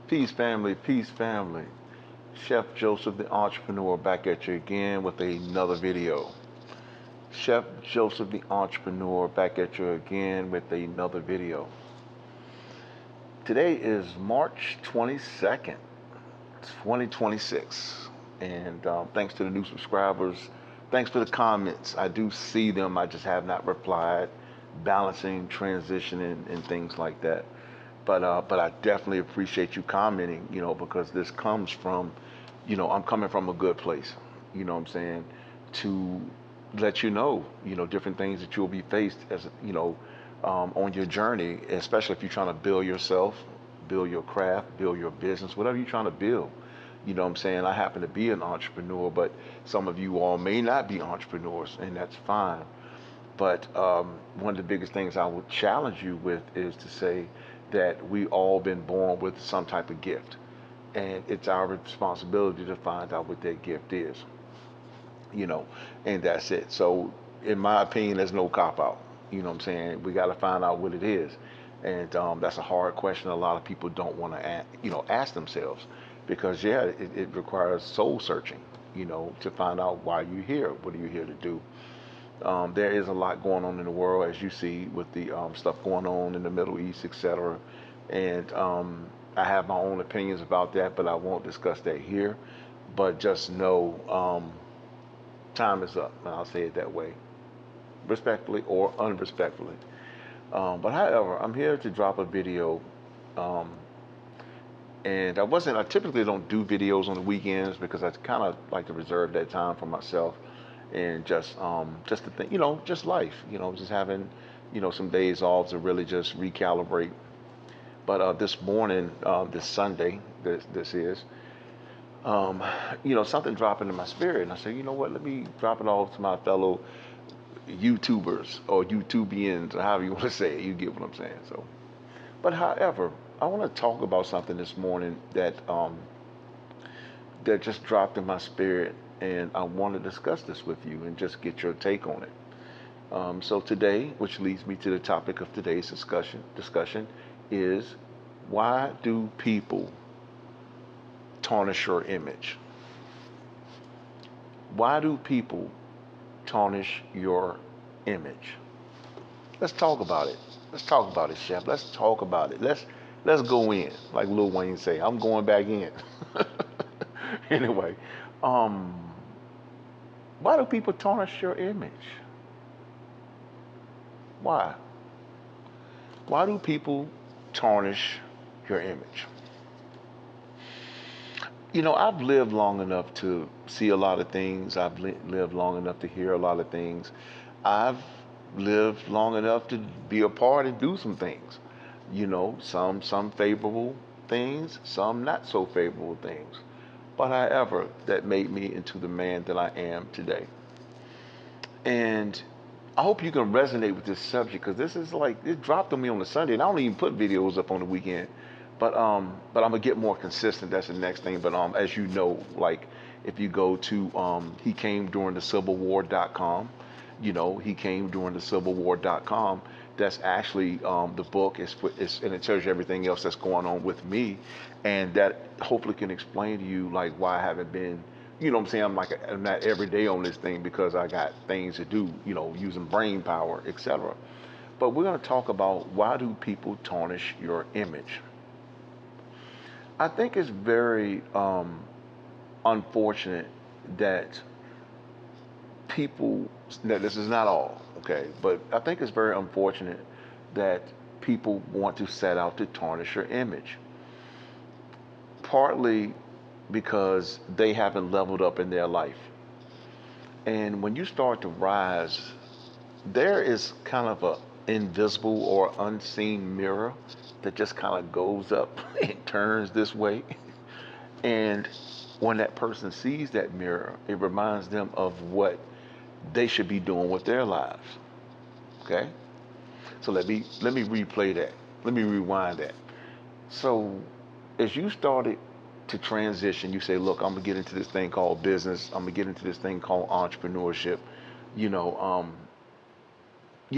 Peace family, peace family. Chef Joseph the Entrepreneur back at you again with another video. Chef Joseph the Entrepreneur back at you again with another video. Today is March 22nd, 2026. And thanks to the new subscribers. Thanks for the comments. I do see them. I just have not replied. Balancing, transitioning, and things like that. But I definitely appreciate you commenting, because this comes from, I'm coming from a good place, what I'm saying, to let different things that you'll be faced as, on your journey, especially if you're trying to build yourself, build your craft, build your business, whatever you're trying to build. What I'm saying? I happen to be an entrepreneur, but some of you all may not be entrepreneurs, and that's fine. But one of the biggest things I would challenge you with is to say that we all been born with some type of gift. And it's our responsibility to find out what that gift is, and that's it. So in my opinion, there's no cop out. What I'm saying? We got to find out what it is. And that's a hard question a lot of people don't want to, ask themselves because, yeah, it requires soul searching, to find out why you're here. What are you here to do? There is a lot going on in the world, as you see, with the stuff going on in the Middle East, etc. And I have my own opinions about that, but I won't discuss that here. But just know time is up, and I'll say it that way, respectfully or unrespectfully. But however, I'm here to drop a video. Um, and I typically don't do videos on the weekends because I kind of like to reserve that time for myself and just to think, just life, just having, some days off to really just recalibrate. But this morning, this Sunday, this is, um, something dropped into my spirit, and I said, you know what, let me drop it off to my fellow YouTubers or YouTubians, or however you want to say it. You get what I'm saying. So, but however, I want to talk about something this morning that just dropped in my spirit, and I want to discuss this with you and just get your take on it. So today, which leads me to the topic of today's discussion is why do people tarnish your image? Why do people tarnish your image? Let's talk about it. Let's talk about it, Chef. Let's talk about it. Let's go in, like Lil Wayne say. I'm going back in. Anyway, um, why do people tarnish your image? Why? Why do people tarnish your image? I've lived long enough to see a lot of things. I've lived long enough to hear a lot of things. I've lived long enough to be a part and do some things. Some favorable things, some not so favorable things. But however, that made me into the man that I am today. And I hope you can resonate with this subject because this is like it dropped on me on the Sunday, and I don't even put videos up on the weekend. But I'm gonna get more consistent. That's the next thing. But as you know, like if you go to he came during the Civil War.com, he came during the Civil War.com. That's actually the book is and it tells you everything else that's going on with me, and that hopefully can explain to you like why I haven't been. What I'm saying? I'm not every day on this thing because I got things to do, using brain power, etc. But we're going to talk about why do people tarnish your image. I think it's very unfortunate that people, that this is not all, okay, but I think it's very unfortunate that people want to set out to tarnish your image. Partly because they haven't leveled up in their life. And when you start to rise, there is kind of a invisible or unseen mirror that just kind of goes up and turns this way. And when that person sees that mirror, it reminds them of what they should be doing with their lives. Okay? So let me replay that. Let me rewind that. So as you started to transition, you say, look, I'm gonna get into this thing called business. I'm gonna get into this thing called entrepreneurship, you know, um,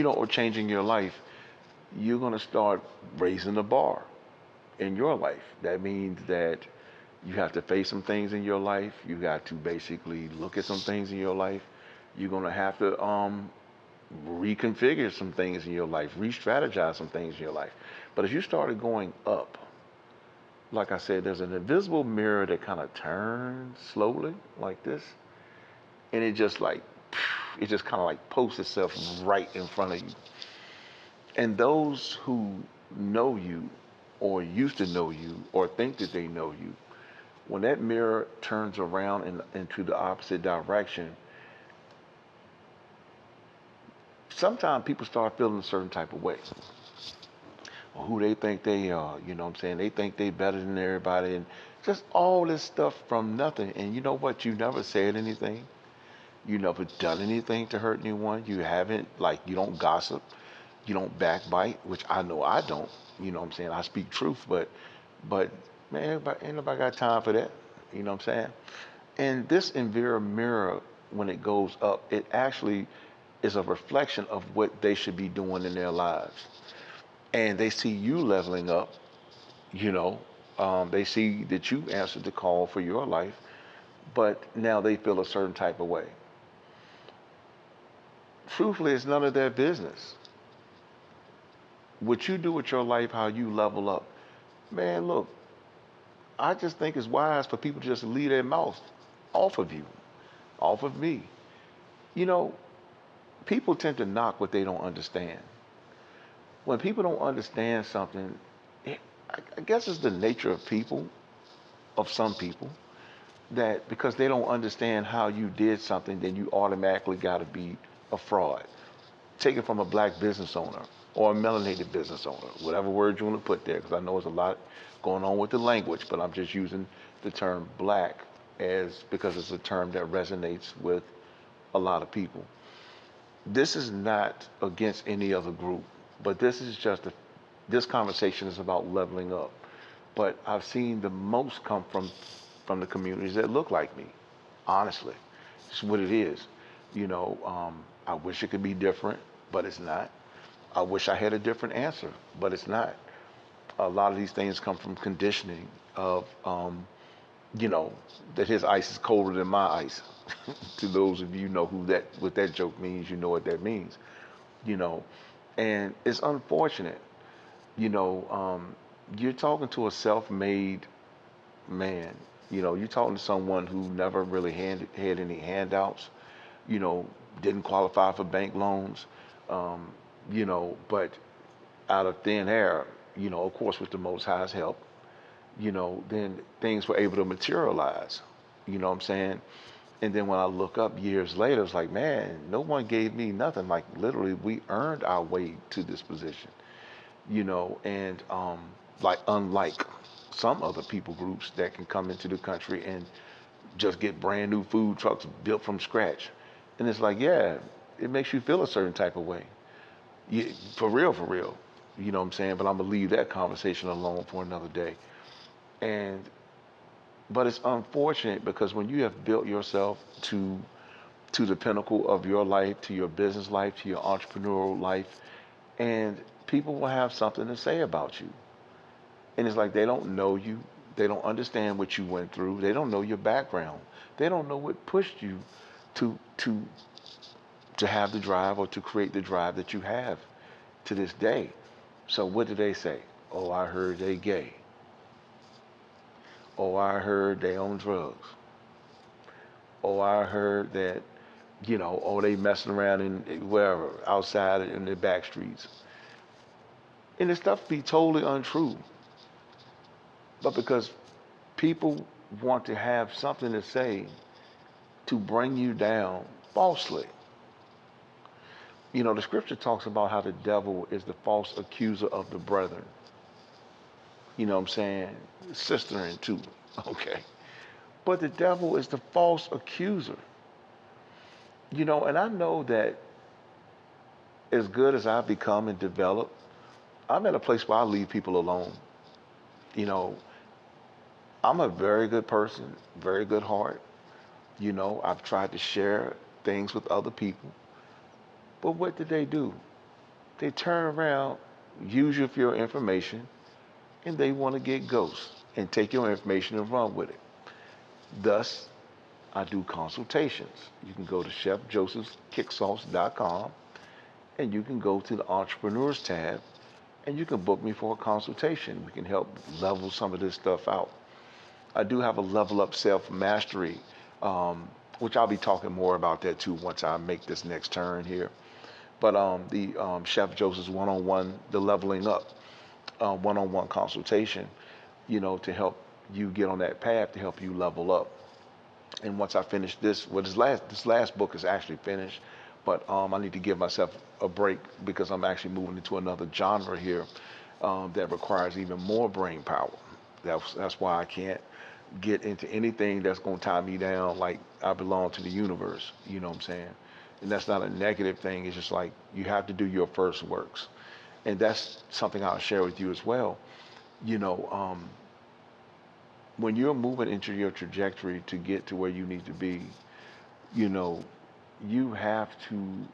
or changing your life. You're gonna start raising the bar. in your life. That means that you have to face some things in your life. You got to basically look at some things in your life. You're gonna have to reconfigure some things in your life, re-strategize some things in your life. But as you started going up, like I said, there's an invisible mirror that kind of turns slowly like this, and it just kind of like posts itself right in front of you. And those who know you or used to know you or think that they know you, when that mirror turns around into the opposite direction, sometimes people start feeling a certain type of way. Or who they think they are, you know what I'm saying? They think they better than everybody and just all this stuff from nothing. And you know what? You never said anything. You never done anything to hurt anyone. You haven't, like, you don't gossip. You don't backbite, which I know I don't. You know what I'm saying? I speak truth, but man, ain't nobody got time for that. You know what I'm saying? And this Envira mirror, when it goes up, it actually is a reflection of what they should be doing in their lives. And they see you leveling up, you know, they see that you answered the call for your life, but now they feel a certain type of way. Truthfully, it's none of their business. What you do with your life, how you level up, man, look, I just think it's wise for people to just leave their mouth off of you, off of me. You know, people tend to knock what they don't understand. When people don't understand something, I guess it's the nature of people, of some people, that because they don't understand how you did something, then you automatically got to be a fraud. Take it from a black business owner or a melanated business owner, whatever word you want to put there, because I know there's a lot going on with the language, but I'm just using the term black as because it's a term that resonates with a lot of people. This is not against any other group, but this is just this conversation is about leveling up. But I've seen the most come from the communities that look like me. Honestly, it's what it is. You know, I wish it could be different, but it's not. I wish I had a different answer, but it's not. A lot of these things come from conditioning of, you know, that his ice is colder than my ice. To those of you know who that what that joke means, you know what that means. You know, and it's unfortunate. You know, you're talking to a self-made man. You know, you're talking to someone who never really had any handouts. You know, didn't qualify for bank loans. Um, you know, but out of thin air, you know, of course, with the Most High's help, you know, then things were able to materialize. You know what I'm saying? And then when I look up years later, it's like, man, no one gave me nothing. Like literally, we earned our way to this position. You know, and like unlike some other people groups that can come into the country and just get brand new food trucks built from scratch, and it's like, yeah, it makes you feel a certain type of way. You, for real, for real. You know what I'm saying? But I'm gonna leave that conversation alone for another day. And but it's unfortunate because when you have built yourself to the pinnacle of your life, to your business life, to your entrepreneurial life, and people will have something to say about you. And it's like they don't know you, they don't understand what you went through, they don't know your background, they don't know what pushed you to to to have the drive or to create the drive that you have to this day. So what do they say? Oh, I heard they gay. Oh, I heard they on drugs. Oh, I heard that, you know, oh, they messing around in wherever, outside in the back streets. And the stuff be totally untrue. But because people want to have something to say to bring you down falsely. You know, the scripture talks about how the devil is the false accuser of the brethren. You know what I'm saying? Sister and two. Okay. But the devil is the false accuser. You know, and I know that as good as I've become and developed, I'm at a place where I leave people alone. You know, I'm a very good person, very good heart. You know, I've tried to share things with other people. But what did they do? They turn around, use you for your information, and they want to get ghosts and take your information and run with it. Thus, I do consultations. You can go to chefjosephskicksauce.com and you can go to the entrepreneurs tab and you can book me for a consultation. We can help level some of this stuff out. I do have a level up self mastery, which I'll be talking more about that too once I make this next turn here. But the Chef Joseph's one-on-one, the leveling up one-on-one consultation, to help you get on that path to help you level up. And once I finish this, well, this last book is actually finished, but I need to give myself a break because I'm actually moving into another genre here that requires even more brain power. That's why I can't get into anything that's going to tie me down like I belong to the universe. You know what I'm saying? And that's not a negative thing. It's just like you have to do your first works, and that's something I'll share with you as well. You know, when you're moving into your trajectory to get to where you need to be, you know, you have to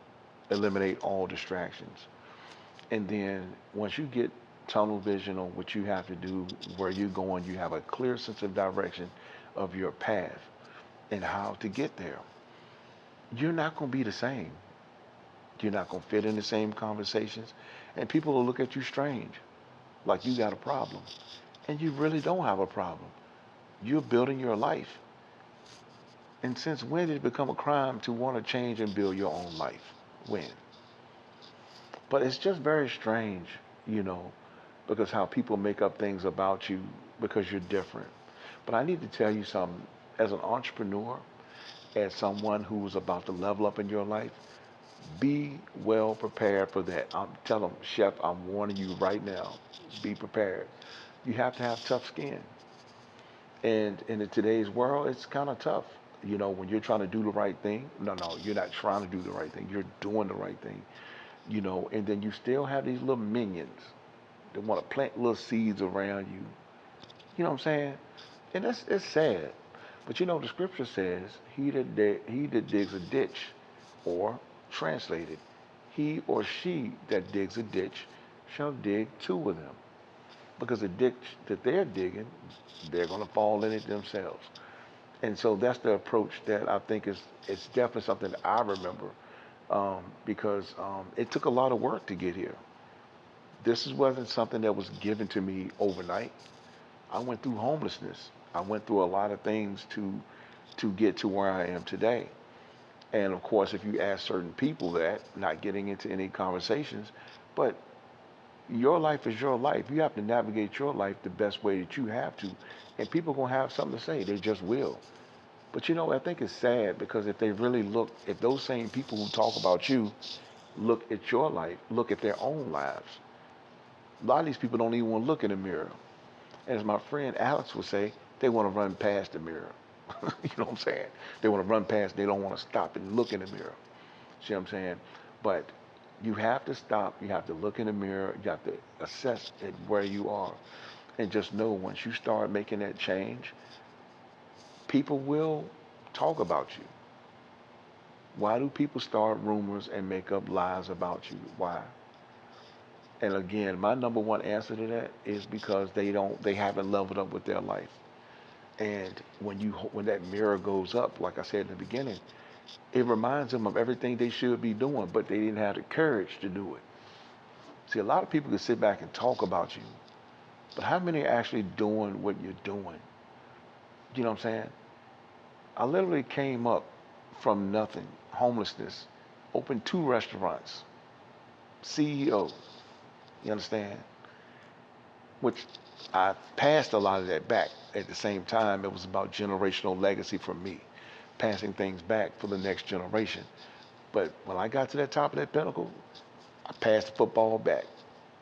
eliminate all distractions. And then once you get tunnel vision on what you have to do, where you're going, you have a clear sense of direction of your path and how to get there. You're not going to be the same. You're not going to fit in the same conversations. And people will look at you strange, like you got a problem. And you really don't have a problem. You're building your life. And since when did it become a crime to want to change and build your own life? When? But it's just very strange, you know, because how people make up things about you because you're different. But I need to tell you something. As an entrepreneur, as someone who's about to level up in your life, be well prepared for that. I'm telling them, Chef, I'm warning you right now. Be prepared. You have to have tough skin. And in today's world, it's kind of tough. You know, when you're trying to do the right thing, no, you're not trying to do the right thing. You're doing the right thing. You know, and then you still have these little minions that want to plant little seeds around you. You know what I'm saying? And it's sad. But you know, the scripture says, he that digs a ditch, or translated, he or she that digs a ditch shall dig two of them. Because the ditch that they're digging, they're going to fall in it themselves. And so that's the approach that I think is it's definitely something that I remember because it took a lot of work to get here. This wasn't something that was given to me overnight. I went through homelessness. I went through a lot of things to get to where I am today. And of course, if you ask certain people that, not getting into any conversations, but your life is your life. You have to navigate your life the best way that you have to. And people are going to have something to say. They just will. But you know, I think it's sad because if they really look, if those same people who talk about you look at your life, look at their own lives, a lot of these people don't even want to look in the mirror. And as my friend Alex would say, they want to run past the mirror. You know what I'm saying? They want to run past, they don't want to stop and look in the mirror. See what I'm saying? But you have to stop, you have to look in the mirror, you have to assess it where you are. And just know once you start making that change, people will talk about you. Why do people start rumors and make up lies about you? Why? And again, my number one answer to that is because they haven't leveled up with their life. And when that mirror goes up, like I said in the beginning, it reminds them of everything they should be doing, but they didn't have the courage to do it. See, a lot of people can sit back and talk about you, but how many are actually doing what you're doing? You know what I'm saying? I literally came up from nothing, homelessness, opened two restaurants, CEO, you understand? Which I passed a lot of that back. At the same time, it was about generational legacy for me, passing things back for the next generation. But when I got to that top of that pinnacle, I passed the football back,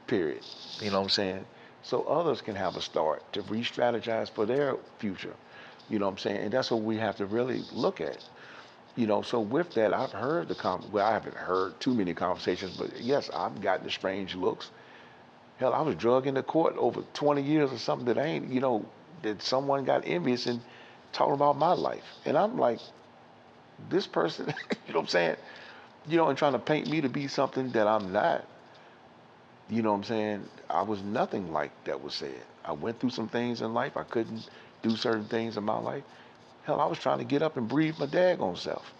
period. You know what I'm saying? So others can have a start to re-strategize for their future. You know what I'm saying? And that's what we have to really look at. You know, so with that, I've heard well, I haven't heard too many conversations, but yes, I've gotten the strange looks. Hell, I was drugged into court over 20 years or something that I ain't, that someone got envious and talking about my life. And I'm like, this person, you know what I'm saying? And trying to paint me to be something that I'm not. You know what I'm saying? I was nothing like that was said. I went through some things in life. I couldn't do certain things in my life. Hell, I was trying to get up and breathe my daggone self.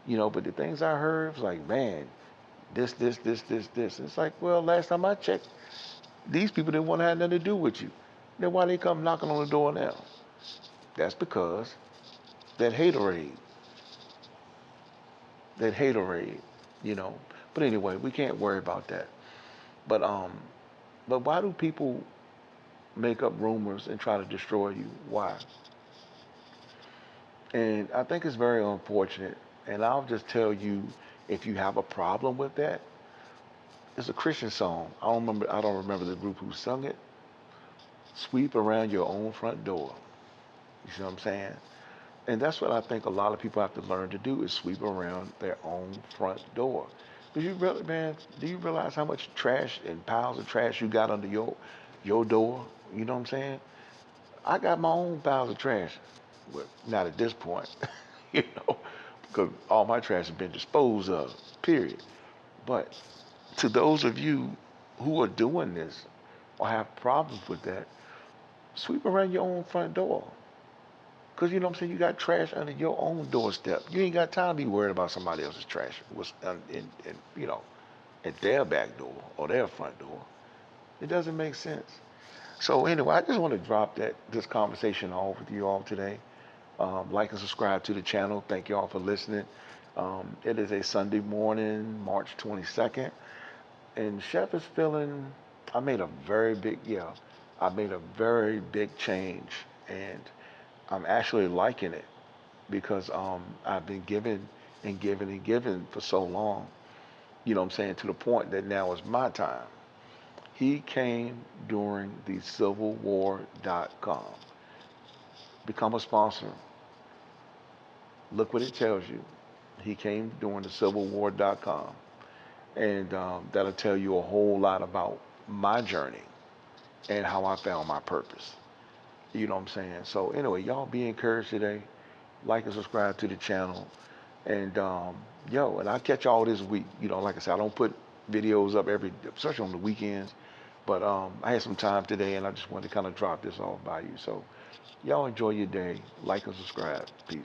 But the things I heard was like, man, this. It's like, well, last time I checked, these people didn't want to have nothing to do with you. Then why they come knocking on the door now? That's because that haterade, that haterade, you know. But anyway, we can't worry about that. But but why do people make up rumors and try to destroy you? Why? And I think it's very unfortunate. And I'll just tell you, if you have a problem with that, it's a Christian song. I don't remember the group who sung it. Sweep around your own front door. You see what I'm saying? And that's what I think a lot of people have to learn to do is sweep around their own front door. Because you really, man, do you realize how much trash and piles of trash you got under your door? You know what I'm saying? I got my own piles of trash. Well, not at this point, you know, because all my trash has been disposed of, period. But to those of you who are doing this or have problems with that, sweep around your own front door. Because you know what I'm saying? You got trash under your own doorstep. You ain't got time to be worried about somebody else's trash was at their back door or their front door. It doesn't make sense. So anyway, I just want to drop this conversation off with you all today. Like and subscribe to the channel. Thank you all for listening. It is a Sunday morning, March 22nd, and Chef is feeling. I made a very big I made a very big change, and I'm actually liking it because I've been giving and giving and giving for so long. You know what I'm saying? To the point that now is my time. He came during the civilwar.com. Become a sponsor. Look what it tells you. He came during the civilwar.com. And that'll tell you a whole lot about my journey and how I found my purpose. You know what I'm saying? So anyway, y'all be encouraged today. Like and subscribe to the channel. And and I'll catch y'all this week. Like I said, I don't put videos up especially on the weekends. But I had some time today, and I just wanted to kind of drop this off by you. So y'all enjoy your day. Like and subscribe. Peace.